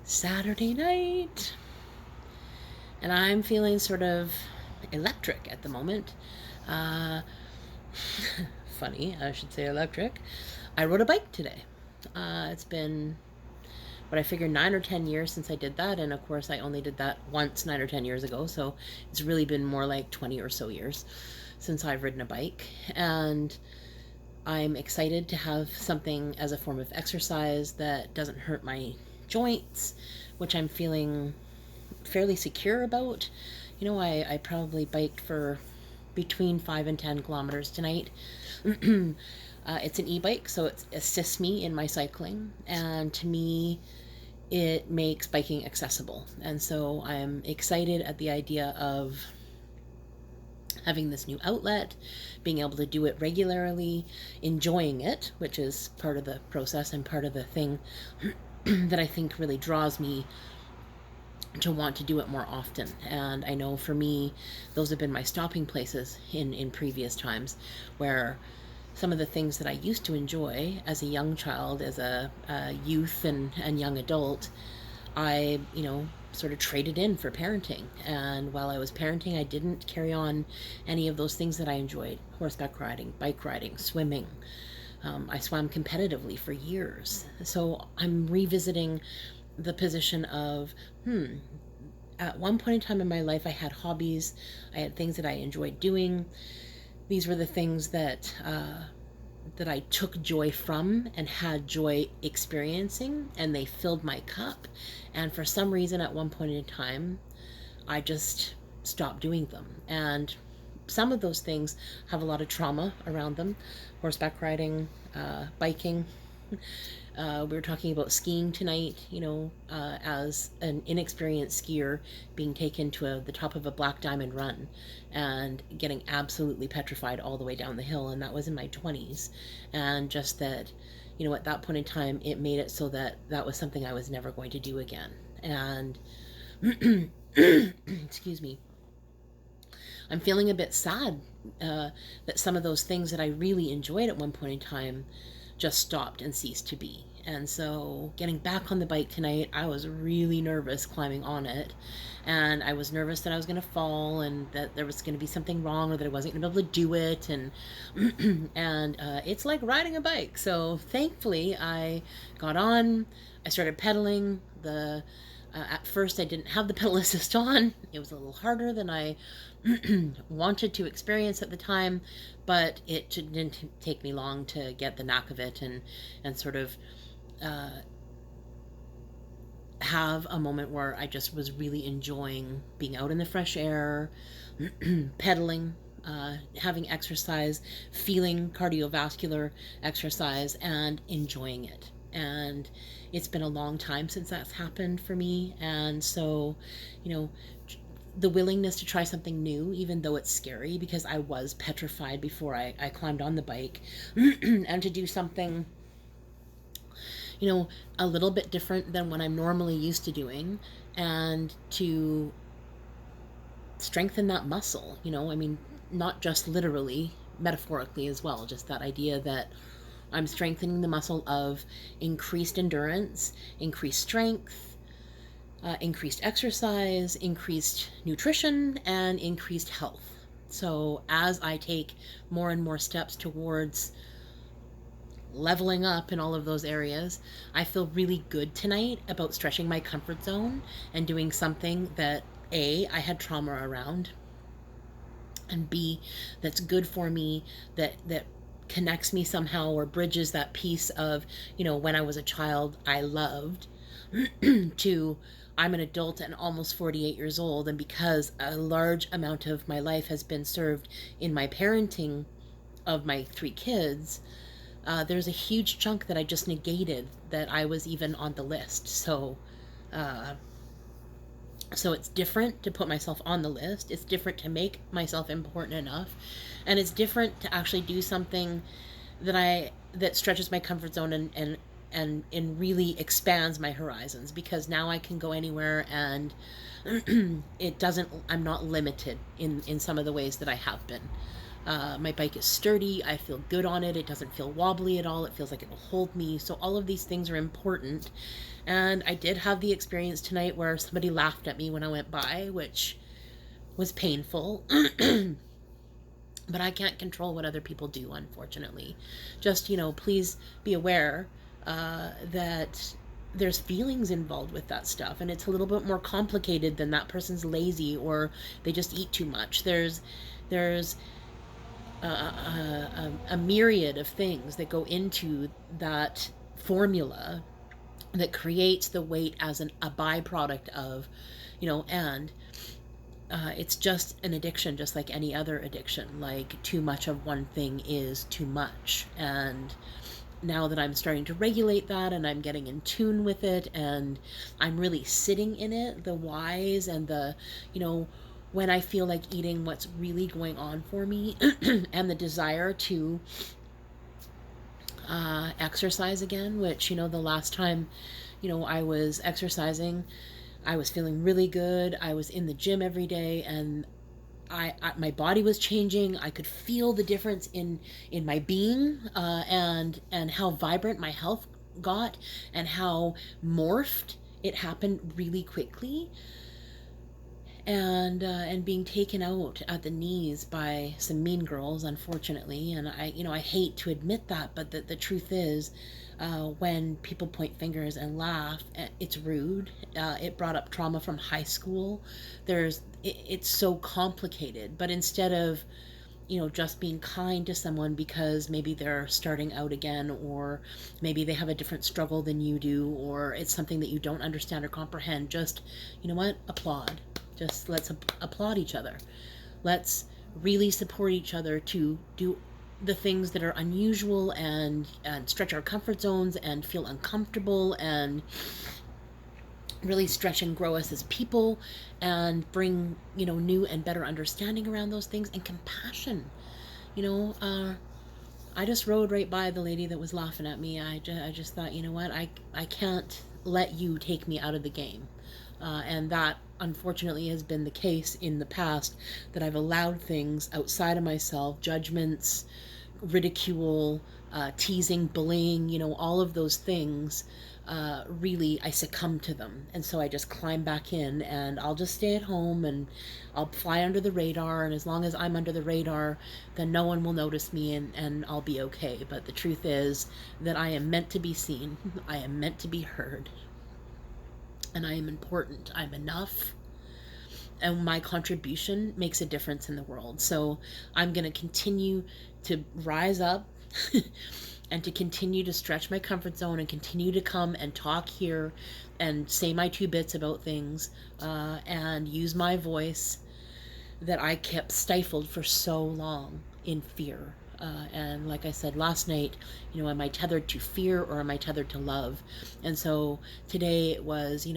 Saturday night, and I'm feeling sort of electric at the moment. Uh, Funny, I should say electric. I rode a bike today. It's been what I figure 9 or 10 years since I did that, and of course I only did that once 9 or 10 years ago, so it's really been more like 20 or so years since I've ridden a bike, and I'm excited to have something as a form of exercise that doesn't hurt my joints, which I'm feeling fairly secure about. I probably biked for between 5 and 10 kilometers tonight. It's an e-bike, so it assists me in my cycling, and to me it makes biking accessible. And so I'm excited at the idea of having this new outlet, being able to do it regularly, enjoying it, which is part of the process and part of the thing that I think really draws me to want to do it more often. And I know for me, those have been my stopping places in previous times, where some of the things that I used to enjoy as a young child, as a youth and young adult, I, sort of traded in for parenting. And while I was parenting, I didn't carry on any of those things that I enjoyed: horseback riding, bike riding, swimming. I swam competitively for years. So I'm revisiting the position of, at one point in time in my life, I had hobbies, I had things that I enjoyed doing. These were the things that I took joy from and had joy experiencing, and they filled my cup. And for some reason, at one point in time, I just stopped doing them. And some of those things have a lot of trauma around them: horseback riding, biking. We were talking about skiing tonight, as an inexperienced skier being taken to the top of a Black Diamond run and getting absolutely petrified all the way down the hill. And that was in my 20s. And just that, at that point in time, it made it so that that was something I was never going to do again. And, excuse me, I'm feeling a bit sad that some of those things that I really enjoyed at one point in time just stopped and ceased to be. And so getting back on the bike tonight, I was really nervous climbing on it. And I was nervous that I was going to fall and that there was going to be something wrong, or that I wasn't going to be able to do it. And it's like riding a bike. So thankfully I got on, I started pedaling. At first I didn't have the pedal assist on. It was a little harder than I wanted to experience at the time, but it didn't take me long to get the knack of it, and sort of have a moment where I just was really enjoying being out in the fresh air, pedaling, having exercise, feeling cardiovascular exercise, and enjoying it. And it's been a long time since that's happened for me. And so, the willingness to try something new, even though it's scary, because I was petrified before I climbed on the bike, and to do something, a little bit different than what I'm normally used to doing, and to strengthen that muscle, I mean, not just literally, metaphorically as well, just that idea that I'm strengthening the muscle of increased endurance, increased strength, increased exercise, increased nutrition, and increased health. So as I take more and more steps towards leveling up in all of those areas, I feel really good tonight about stretching my comfort zone and doing something that A, I had trauma around, and B, that's good for me, that connects me somehow, or bridges that piece of, when I was a child I loved, to I'm an adult and almost 48 years old, and because a large amount of my life has been served in my parenting of my 3 kids, there's a huge chunk that I just negated that I was even on the list. So it's different to put myself on the list. It's different to make myself important enough, and it's different to actually do something that stretches my comfort zone and really expands my horizons, because now I can go anywhere, and I'm not limited in some of the ways that I have been. My bike is sturdy. I feel good on it. It doesn't feel wobbly at all. It feels like it will hold me. So all of these things are important. And I did have the experience tonight where somebody laughed at me when I went by, which was painful. But I can't control what other people do, unfortunately. Just, please be aware that there's feelings involved with that stuff, and it's a little bit more complicated than that person's lazy or they just eat too much. There's a myriad of things that go into that formula that creates the weight as a byproduct of, and it's just an addiction, just like any other addiction. Like, too much of one thing is too much. And now that I'm starting to regulate that and I'm getting in tune with it and I'm really sitting in it, the whys and the, when I feel like eating, what's really going on for me, and the desire to exercise again, which, the last time, I was exercising, I was feeling really good. I was in the gym every day, and my body was changing. I could feel the difference in my being, and how vibrant my health got, and how morphed it happened really quickly. And being taken out at the knees by some mean girls, unfortunately. And I hate to admit that, but the truth is, when people point fingers and laugh, it's rude. It brought up trauma from high school. It's so complicated. But instead of, just being kind to someone because maybe they're starting out again, or maybe they have a different struggle than you do, or it's something that you don't understand or comprehend, just, applaud. Just let's applaud each other. Let's really support each other to do the things that are unusual, and stretch our comfort zones and feel uncomfortable, and really stretch and grow us as people, and bring, new and better understanding around those things, and compassion. I just rode right by the lady that was laughing at me. I just thought, what, I can't let you take me out of the game. And that, unfortunately, has been the case in the past, that I've allowed things outside of myself, judgments, ridicule, teasing, bullying, all of those things. Really, I succumb to them. And so I just climb back in, and I'll just stay at home, and I'll fly under the radar. And as long as I'm under the radar, then no one will notice me, and I'll be okay. But the truth is that I am meant to be seen. I am meant to be heard. And I am important. I'm enough. And my contribution makes a difference in the world. So I'm going to continue to rise up and to continue to stretch my comfort zone, and continue to come and talk here and say my two bits about things, and use my voice that I kept stifled for so long in fear. And like I said last night, am I tethered to fear, or am I tethered to love? And so today it was,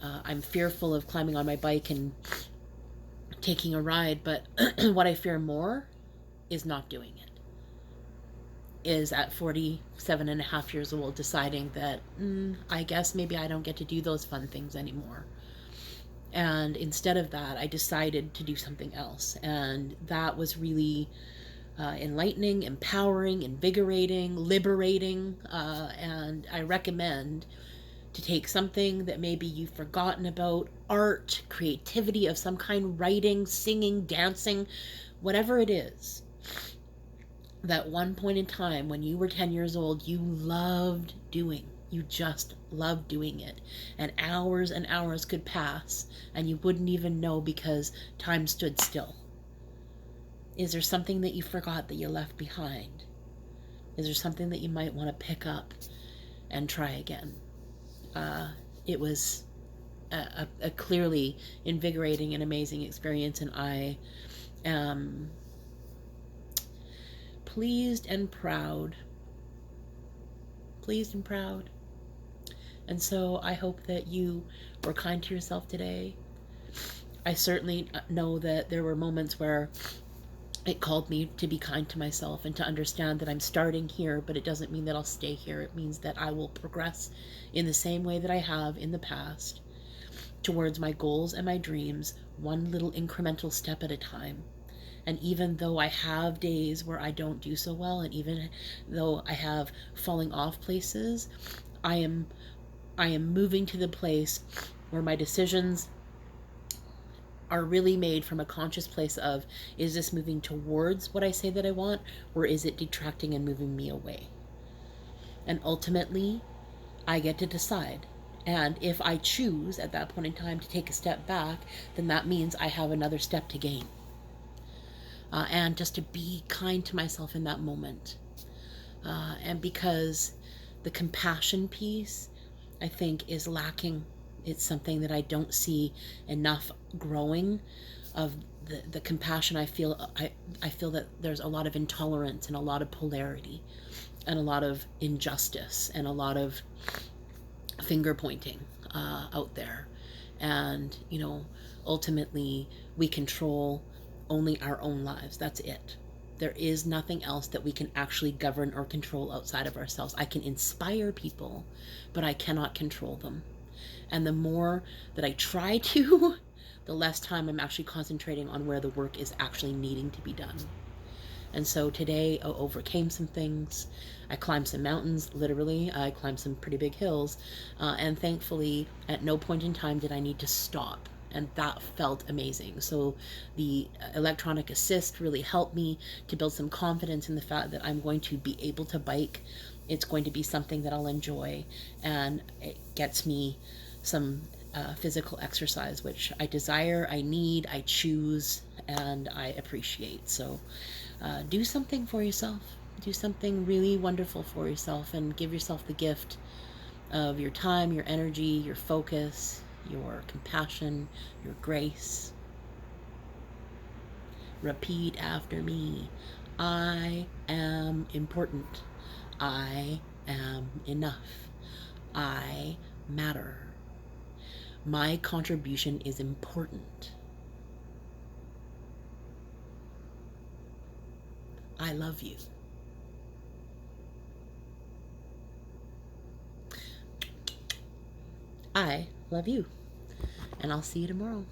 I'm fearful of climbing on my bike and taking a ride, but what I fear more is not doing it. Is at 47 and a half years old deciding that, I guess maybe I don't get to do those fun things anymore. And instead of that, I decided to do something else. And that was really enlightening, empowering, invigorating, liberating. And I recommend to take something that maybe you've forgotten about, art, creativity of some kind, writing, singing, dancing, whatever it is, that one point in time when you were 10 years old, you loved doing. You just loved doing it. And hours could pass, and you wouldn't even know because time stood still. Is there something that you forgot that you left behind? Is there something that you might want to pick up and try again? It was a clearly invigorating and amazing experience, and I am pleased and proud. Pleased and proud. And so I hope that you were kind to yourself today. I certainly know that there were moments where it called me to be kind to myself, and to understand that I'm starting here, but it doesn't mean that I'll stay here. It means that I will progress in the same way that I have in the past, towards my goals and my dreams, one little incremental step at a time. And even though I have days where I don't do so well, and even though I have falling off places, I am I am moving to the place where my decisions are really made from a conscious place of, is this moving towards what I say that I want, or is it detracting and moving me away? And ultimately, I get to decide. And if I choose at that point in time to take a step back, then that means I have another step to gain. And just to be kind to myself in that moment. And because the compassion piece, I think, is lacking. It's something that I don't see enough growing of the compassion. I feel that there's a lot of intolerance and a lot of polarity and a lot of injustice and a lot of finger pointing out there. And, ultimately, we control only our own lives. That's it. There is nothing else that we can actually govern or control outside of ourselves. I can inspire people, but I cannot control them. And the more that I try to, the less time I'm actually concentrating on where the work is actually needing to be done. And so today I overcame some things. I climbed some mountains, literally. I climbed some pretty big hills. And thankfully, at no point in time did I need to stop. And that felt amazing. So the electronic assist really helped me to build some confidence in the fact that I'm going to be able to bike. It's going to be something that I'll enjoy. And it gets me some physical exercise, which I desire, I need, I choose, and I appreciate. So do something for yourself. Do something really wonderful for yourself and give yourself the gift of your time, your energy, your focus, your compassion, your grace. Repeat after me. I am important. I am enough. I matter. My contribution is important. I love you. I love you. And I'll see you tomorrow.